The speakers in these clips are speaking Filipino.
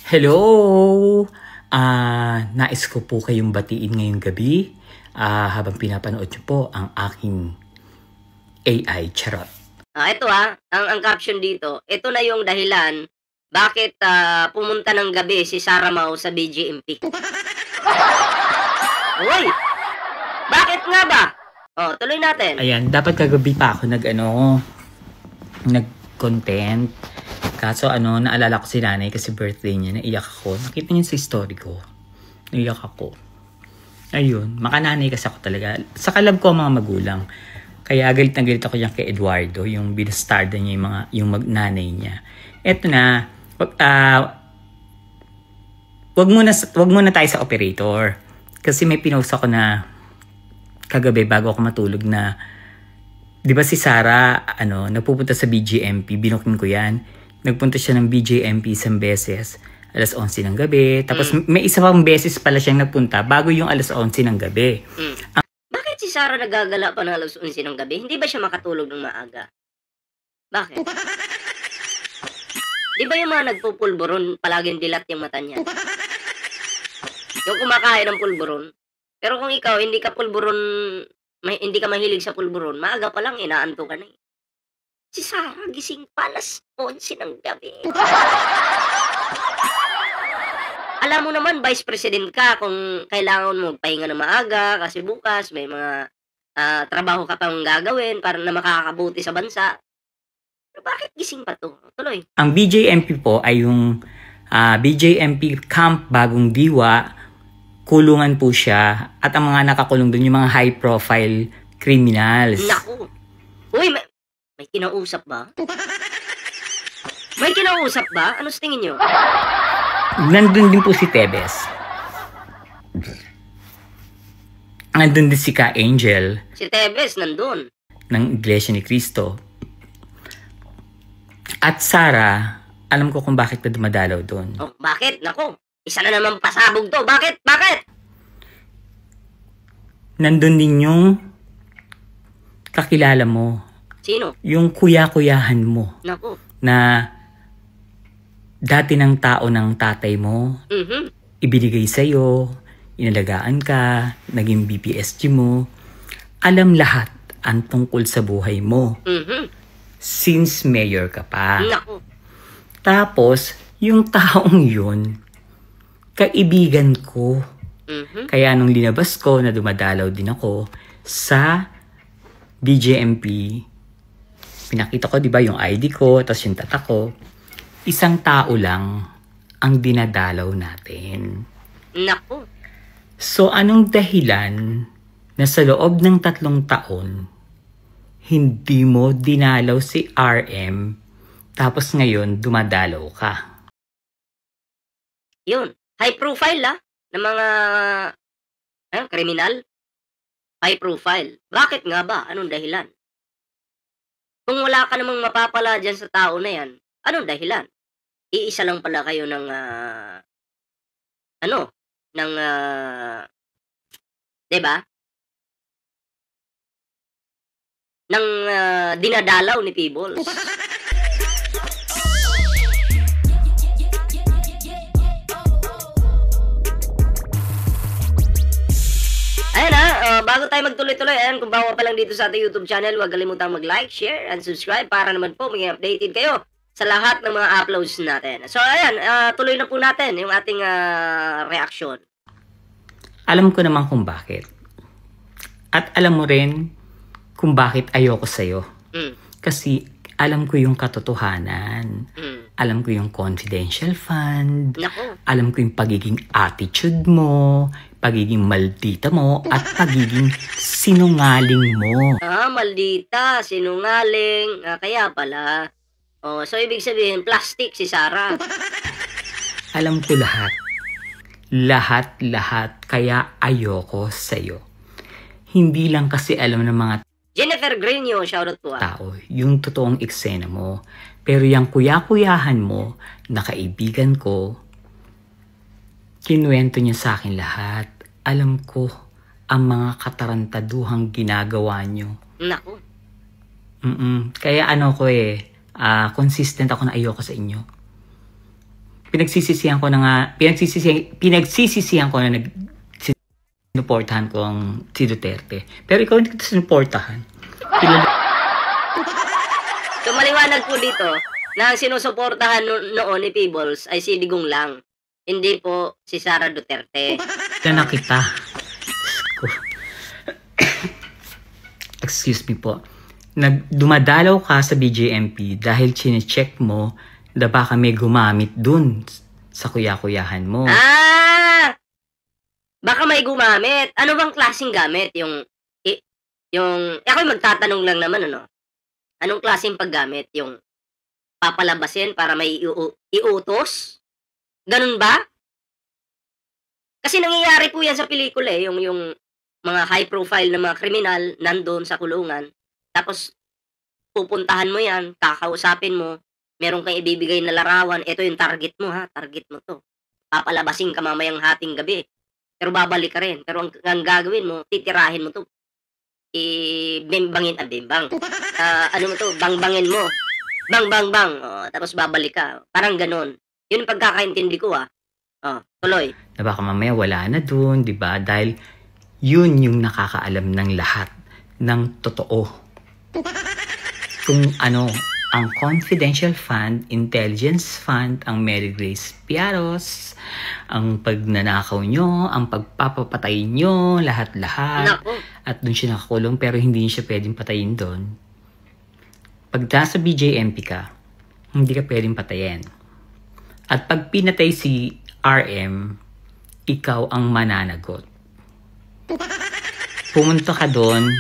Hello! Nais ko po kayong batiin ngayong gabi habang pinapanood nyo po ang aking AI charot. Ito ang caption dito, ito na yung dahilan bakit pumunta ng gabi si Sarah Mau sa BGMP. Uy! Bakit nga ba? Tuloy natin. Ayan, dapat kagabi pa ako nag-content. Kaso naalala ko si nanay kasi birthday niya, naiyak ako. Nakita niya sa story ko. Naiyak ako. Ayun, makananay kasi ako talaga. Sa kalab ko ang mga magulang. Kaya galit na galit ako yan kay Eduardo, yung binastarda niya yung magnanay niya. Eto na, wag muna tayo sa operator. Kasi may pinost ako na kagabi bago ako matulog na, di ba si Sarah, nagpupunta sa BGMP, binukin ko yan. Nagpunta siya ng BGMP isang beses, alas 11 ng gabi. Tapos may isa pang beses pala siyang nagpunta bago yung alas 11 ng gabi. Bakit si Sarah nagagala pa ng alas 11 ng gabi? Hindi ba siya makatulog ng maaga? Bakit? Di ba yung mga nagpupulburon, palaging dilat yung mata niya? Yung kumakain ng pulburon. Pero kung ikaw, hindi ka mahilig sa pulburon, maaga pa lang, inaanto ka na eh. Si Sarah, gising pa alas 11 ng gabi. Alam mo naman, Vice President ka, kung kailangan mo magpahinga na maaga, kasi bukas may mga trabaho ka pang gagawin para na makakabuti sa bansa. Pero bakit gising pa to? Tuloy. Ang BJMP po ay yung BJMP Camp Bagong Diwa. Kulungan po siya. At ang mga nakakulong doon, yung mga high-profile criminals. Naku! Uy, may kinausap ba? May kinausap ba? Ano sa tingin nyo? Nandun din po si Tebes. Nandun din si Ka Angel. Si Tebes nandun. Ng Iglesia ni Cristo. At Sarah, alam ko kung bakit na dumadalaw doon. Oh, bakit? Naku, isa na naman pasabog to. Bakit? Bakit? Nandun din yung kakilala mo. Sino? Yung kuya-kuyahan mo. Naku. Na dati ng tao ng tatay mo, ibinigay sa'yo, inalagaan ka, naging BPSG mo, alam lahat ang tungkol sa buhay mo. Since mayor ka pa. Naku. Tapos, yung taong yun, kaibigan ko. Kaya nung linabas ko na dumadalaw din ako sa BJMP, pinakita ko, di ba, yung ID ko, tapos yung tatak ko. Isang tao lang ang dinadalaw natin. Naku. So, anong dahilan na sa loob ng 3 taon, hindi mo dinalaw si RM, tapos ngayon dumadalaw ka? Yun. High profile ng mga kriminal. High profile. Bakit nga ba? Anong dahilan? Kung wala ka namang mapapala dyan sa tao na yan, anong dahilan? Iisa lang pala kayo ng diba? Ng dinadalaw ni Peebles. Ayan bago tayo magtuloy-tuloy, ayan, kung bago pa lang dito sa ating YouTube channel, huwag kalimutang mag-like, share, and subscribe para naman po maging updated kayo sa lahat ng mga uploads natin. So ayan, tuloy na po natin yung ating reaction. Alam ko naman kung bakit. At alam mo rin kung bakit ayoko sa'yo. Kasi alam ko yung katotohanan. Alam ko yung confidential fund. Naku. Alam ko yung pagiging attitude mo, pagiging maldita mo, at pagiging sinungaling mo. Maldita, sinungaling. Kaya pala. So ibig sabihin, plastic si Sarah. Alam ko lahat. Lahat. Kaya ayoko sa'yo. Hindi lang kasi alam ng mga Jennifer Grino, shoutout po tao, yung totoong eksena mo. Pero yung kuya-kuyahan mo, na kaibigan ko, kinuwento niya sa akin lahat. Alam ko ang mga katarantaduhang ginagawa niyo. Naku. Kaya consistent ako na ayoko sa inyo. pinagsisisihan ko na nga, pinagsisisihan ko na sinuportahan ko ang si Duterte. Pero ikaw hindi kita sinuportahan. So maliwanag po dito na ang sinusuportahan noon ni Peebles ay si Digong lang. Hindi po si Sara Duterte. Na kita. Excuse me po. Dumadalaw ka sa BJMP dahil chinecheck mo na baka may gumamit dun sa kuya-kuyahan mo. Baka may gumamit. Ano bang klaseng gamit? Ako'y magtatanong lang naman, ano? Anong klaseng paggamit? Yung papalabasin para may iutos? Ganun ba? Kasi nangyayari po yan sa pelikula eh. Yung mga high profile na mga kriminal nandun sa kulungan. Tapos, pupuntahan mo yan, kakausapin mo, meron kang ibibigay na larawan, ito yung target mo ha, target mo to. Papalabasin ka mamayang hating gabi. Pero babalik ka rin. Pero ang gagawin mo, titirahin mo to. Bimbangin, bimbang. Ano mo to, bangbangin mo. Bang, bang, bang. Tapos babalik ka. Parang ganon. Yun yung pagkakaintindi ko tuloy. Na baka mamaya wala na dun, di ba? Dahil yun yung nakakaalam ng lahat ng totoo. Kung ano, ang confidential fund, intelligence fund, ang Mary Grace Piaros, ang pagnanakaw nyo, ang pagpapapatay nyo, lahat-lahat. Naku. At dun siya nakakulong pero hindi siya pwedeng patayin doon. Pag nasa BJMP ka, hindi ka pwedeng patayin. At pag pinatay si RM, ikaw ang mananagot. Pumunta ka doon.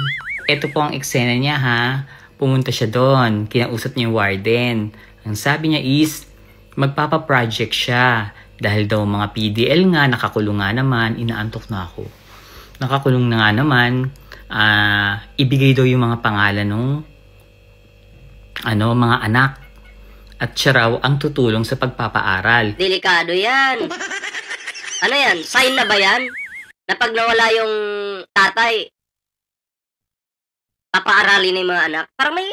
Ito po ang eksena niya ha. Pumunta siya doon. Kinausap niya yung warden. Ang sabi niya is, magpapaproject siya. Dahil daw mga PDL nga, nakakulong nga naman. Inaantok na ako. Nakakulong na nga naman. Ibigay daw yung mga pangalan ng mga anak. At siya raw ang tutulong sa pagpapaaral. Delikado yan. Ano yan? Sign na ba yan? Na pag nawala yung tatay, papaaralin na yung mga anak. Parang may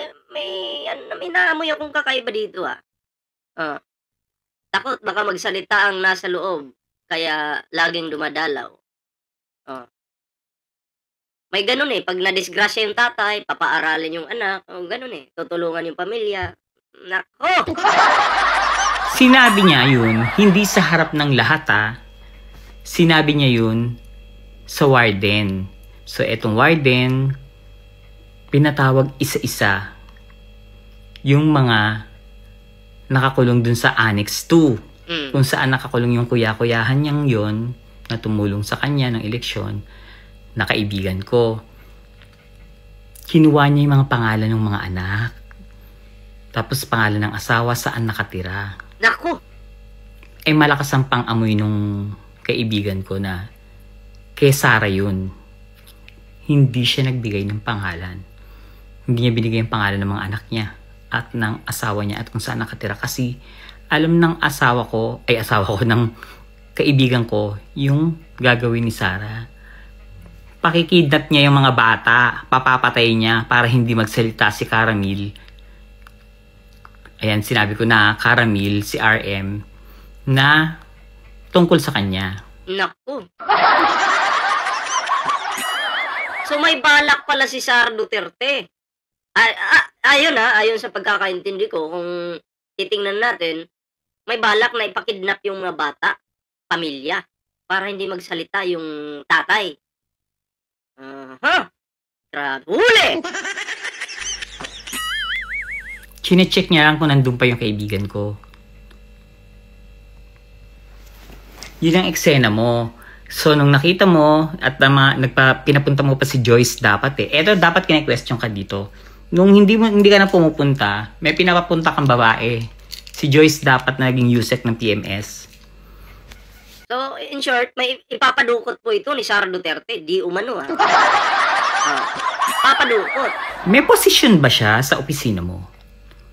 naamoy akong kakaiba dito Takot baka magsalita ang nasa loob. Kaya laging dumadalaw. May ganun pag nadisgrasya yung tatay, papaaralin yung anak. Ganun tutulungan yung pamilya. Nako! Sinabi niya yun, hindi sa harap ng lahat Sinabi niya yun sa warden. So, etong warden, pinatawag isa-isa yung mga nakakulong dun sa Annex 2. Kung saan nakakulong yung kuya-kuyahan niyang yun na tumulong sa kanya ng eleksyon na kaibigan ko. Kinuha niya yung mga pangalan ng mga anak. Tapos pangalan ng asawa saan nakatira. Naku! Malakas ang pang-amoy nung kaibigan ko na kay Sara yun. Hindi siya nagbigay ng pangalan. Hindi niya binigay ang pangalan ng mga anak niya at ng asawa niya at kung saan nakatira. Kasi alam ng asawa ko ng kaibigan ko yung gagawin ni Sara. Pakikidnap niya yung mga bata. Papapatay niya para hindi magsalita si Caramil. Ayan, sinabi ko na Caramil, si RM, na tungkol sa kanya. Naku. So may balak pala si Sara Duterte. Ayon sa pagkakaintindi ko, kung titingnan natin, may balak na ipakidnap yung mga bata, pamilya, para hindi magsalita yung tatay. Huli! Chinecheck niya lang kung nandun pa yung kaibigan ko. Yun ang eksena mo. So, nung nakita mo at pinapunta mo pa si Joyce dapat Eto, dapat kine-question ka dito. Nung hindi ka na pumupunta, may pinapapunta kang babae. Si Joyce dapat na naging USEC ng PMS. So, in short, may ipapadukot po ito ni Sara Duterte. Di umano papadukot. May posisyon ba siya sa opisina mo?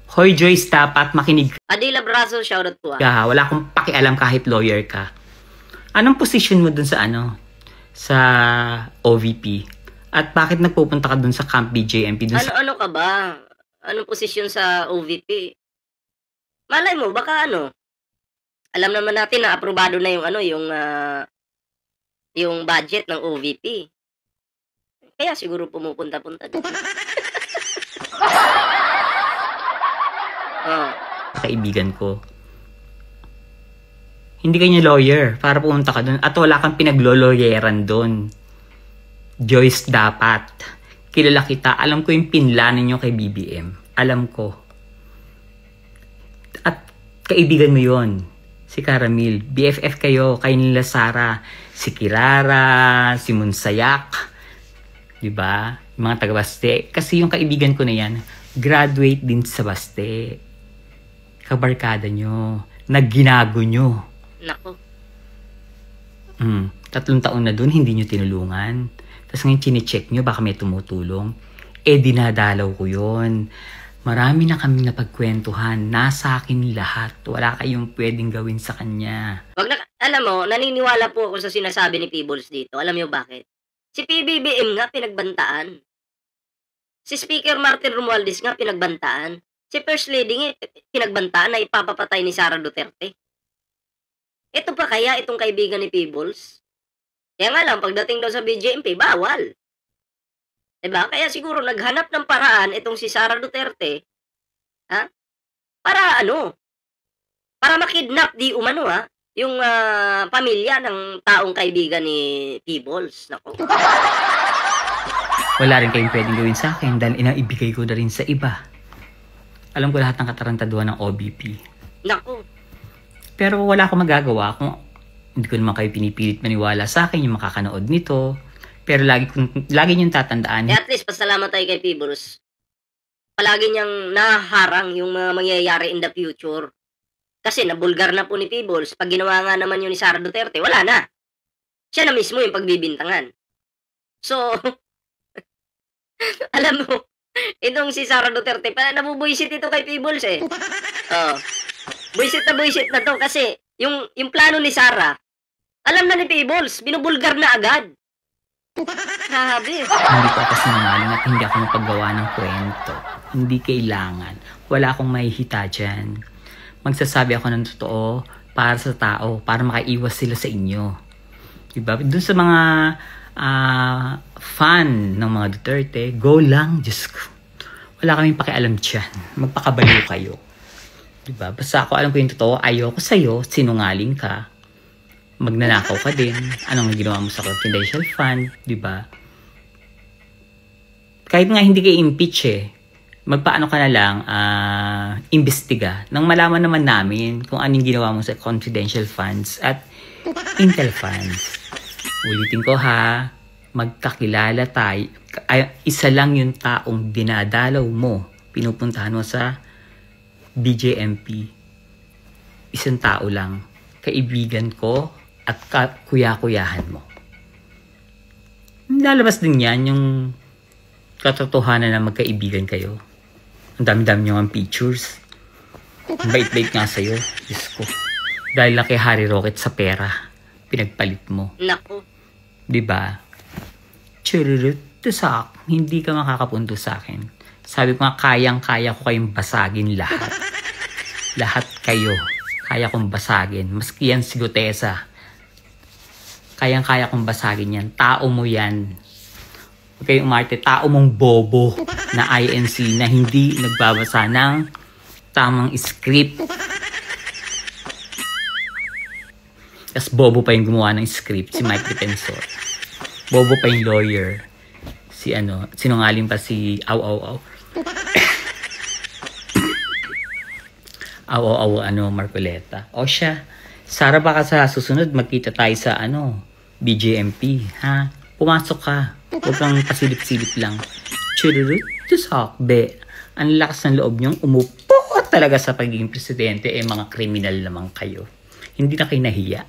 Hoy Joyce, dapat makinig ka. Adela Brazo, shoutout po Wala akong pakialam kahit lawyer ka. Anong posisyon mo dun sa sa OVP? At bakit nagpupunta ka dun sa Camp BJMP? Ano ka ba? Anong posisyon sa OVP? Malay mo, baka Alam naman natin na aprobado na yung ano, yung budget ng OVP. Kaya siguro pumupunta-punta do'n. Oh. Kaibigan ko. Hindi ka niya lawyer para pumunta ka doon at wala kang pinagloloyeran doon. Joyce, dapat. Kilala kita. Alam ko yung pinlanan niyo kay BBM. Alam ko. At kaibigan mo yon, si Caramil. BFF kayo. Kayo nila Sara. Si Kirara, si Monsayak. Diba? Yung mga taga-Baste. Kasi yung kaibigan ko na yan, graduate din sa Baste. Kabarkada nyo. Nagginago nyo. Nako. 3 taon na dun, hindi nyo tinulungan. Tapos ngayon chinecheck nyo, baka may tumutulong. Dinadalaw ko yon. Marami na kaming napagkwentuhan. Nasa akin lahat. Wala kayong pwedeng gawin sa kanya. Alam mo, naniniwala po ako sa sinasabi ni Peebles dito. Alam niyo bakit? Si PBBM nga pinagbantaan. Si Speaker Martin Romualdez nga pinagbantaan. Si First Lady nga pinagbantaan na ipapapatay ni Sara Duterte. Ito pa kaya itong kaibigan ni Peebles? Kaya nga lang, pagdating daw sa BJMP, bawal. Diba? Kaya siguro naghanap ng paraan itong si Sara Duterte, ha? Para ano? Para makidnap di umano, ha? Yung pamilya ng taong kaibigan ni Peebles. Nako. Wala rin kayong pwedeng gawin sa akin dahil inaibigay ko na rin sa iba. Alam ko lahat ng katarantaduhan ng OBP. Nako. Pero wala akong magagawa kung hindi ko naman kayo pinipilit maniwala sa akin yung makakanood nito. Pero lagi niyong tatandaan. At least, pasalamat tayo kay Peebles. Palagi niyang naharang yung mga mangyayari in the future. Kasi nabulgar na po ni Peebles. Pag ginawa nga naman yun ni Sara Duterte, wala na. Siya na mismo yung pagbibintangan. So, alam mo, itong si Sara Duterte, nabubuisit ito kay Peebles eh. Buisit na to kasi yung plano ni Sara, alam na ni Peebles, binubulgar na agad. Grabe. Hindi ko ako sinungaling at hindi ako mapaggawa ng kwento. Hindi kailangan. Wala akong mahihita dyan. Magsasabi ako ng totoo para sa tao, para makaiwas sila sa inyo. Diba? Doon sa mga fan ng mga Duterte, go lang, Diyos ko. Wala kaming pakialam dyan. Magpakabaliw kayo. Diba? Basta ako alam ko yung totoo, ayoko sa'yo, sinungaling ka, magnanakaw ka din, anong ginawa mo sa confidential fund, diba? Kahit nga hindi kayo impeach magpaano ka na lang, imbestiga, nang malaman naman namin kung anong ginawa mo sa confidential funds at intel funds. Ulitin ko ha, magkakilala tayo, isa lang yung taong dinadalaw mo, pinupuntahan mo sa BJMP. Isang tao lang. Kaibigan ko at kuya-kuyahan mo. Lalabas din yan yung katotohanan na magkaibigan kayo. Ang dami-dami nyo ang pictures. Ang bait-bait nga sa'yo. Diyos ko. Dahil lang kay Harry Rocket sa pera. Pinagpalit mo. Naku. Diba? Chururut to sak. Hindi ka makakapunto sa akin. Sabi ko nga, kayang-kaya ko kayong basagin lahat. Lahat kayo. Kaya kong basagin. Maski yan si Gutesa. Kayang-kaya kong basagin yan. Tao mo yan. Huwag kayong umarte. Tao mong bobo na INC na hindi nagbabasa ng tamang script. Tapos bobo pa yung gumawa ng script, si Mike Defensor. Bobo pa yung lawyer. Sinungaling pa si Aw. Marcoleta. O siya, Sara, baka sa susunod magkita tayo sa BJMP, ha? Pumasok ka. Huwag kang pasilip-silip lang. Chururut to sakbe. Ang lakas ng loob niyong umupo talaga sa pagiging presidente, mga kriminal naman kayo. Hindi na kayo nahiya.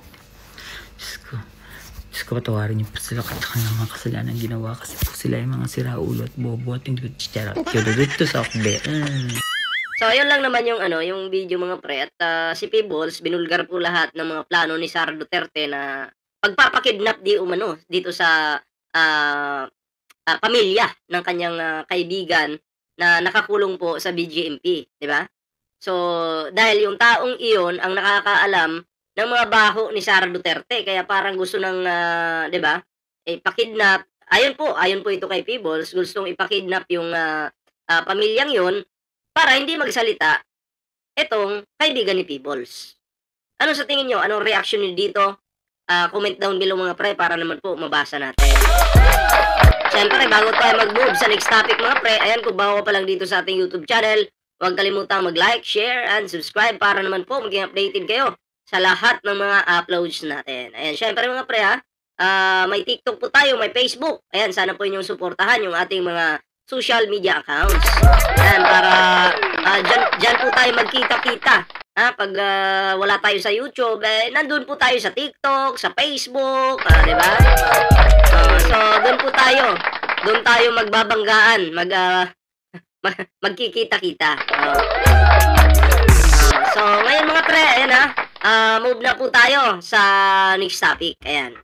Diyos ko, patawarin niyo po sila kahit ng mga kasalanan ginawa kasi po sila yung mga siraulo at bobo at hindi ko charot. Chururut to sakbe. So, ayun lang naman yung yung video mga pre. At si Peebles, binulgar po lahat ng mga plano ni Sara Duterte na pagpapakidnap dito sa pamilya ng kanyang kaibigan na nakakulong po sa BJMP, di ba? So, dahil yung taong iyon ang nakakaalam ng mga baho ni Sara Duterte. Kaya parang gusto ng, 'di ba, ipakidnap. Ayon po ito kay Peebles, gustong ipakidnap yung pamilyang 'yon para hindi magsalita itong kaibigan ni Peebles. Ano sa tingin nyo? Anong reaction niyo dito? Comment down below mga pre para naman po mabasa natin. Siyempre, bago tayo mag-move sa next topic mga pre, ayan, kung bago pa lang dito sa ating YouTube channel, huwag kalimutang mag-like, share, and subscribe para naman po maging updated kayo sa lahat ng mga uploads natin. Ayan, siyempre mga pre may TikTok po tayo, may Facebook. Ayan, sana po inyong suportahan yung ating mga social media accounts. Ayan, para dyan po tayo magkita-kita. Pag wala tayo sa YouTube, nandun po tayo sa TikTok, sa Facebook, di ba? So, doon tayo magbabanggaan, magkikita-kita. So, ngayon mga pre, ayan move na po tayo sa next topic. Ayan.